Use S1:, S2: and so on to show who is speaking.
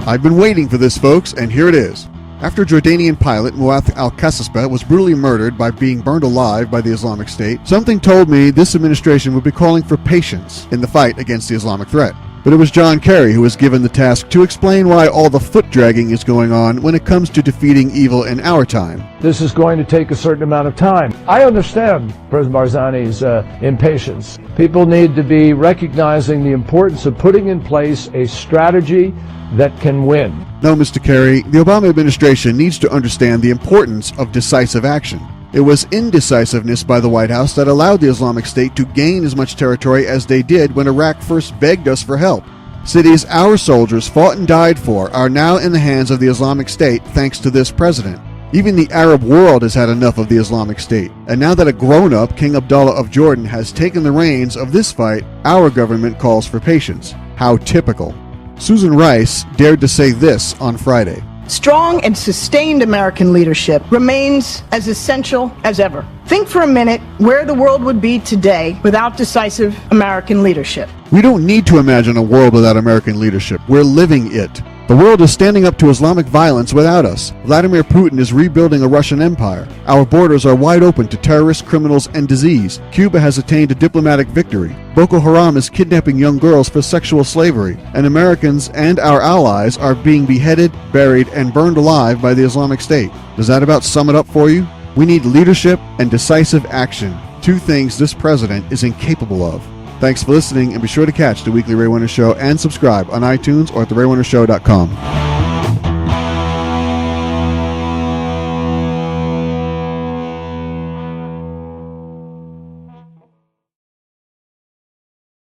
S1: I've been waiting for this, folks, and here it is. After Jordanian pilot Muath al-Kasasbeh was brutally murdered by being burned alive by the Islamic State, something told me this administration would be calling for patience in the fight against the Islamic threat. But it was John Kerry who was given the task to explain why all the foot-dragging is going on when it comes to defeating evil in our time.
S2: This is going to take a certain amount of time. I understand President Barzani's impatience. People need to be recognizing the importance of putting in place a strategy that can win.
S1: No, Mr. Kerry, the Obama administration needs to understand the importance of decisive action. It was indecisiveness by the White House that allowed the Islamic State to gain as much territory as they did when Iraq first begged us for help. Cities our soldiers fought and died for are now in the hands of the Islamic State thanks to this president. Even the Arab world has had enough of the Islamic State, and now that a grown-up King Abdullah of Jordan has taken the reins of this fight, our government calls for patience. How typical. Susan Rice dared to say this on Friday.
S3: Strong and sustained American leadership remains as essential as ever. Think for a minute where the world would be today without decisive American leadership.
S1: We don't need to imagine a world without American leadership. We're living it. The world is standing up to Islamic violence without us. Vladimir Putin is rebuilding a Russian empire. Our borders are wide open to terrorists, criminals, and disease. Cuba has attained a diplomatic victory. Boko Haram is kidnapping young girls for sexual slavery. And Americans and our allies are being beheaded, buried, and burned alive by the Islamic State. Does that about sum it up for you? We need leadership and decisive action. Two things this president is incapable of. Thanks for listening, and be sure to catch the weekly Ray Warner Show and subscribe on iTunes or at theraywarnershow.com.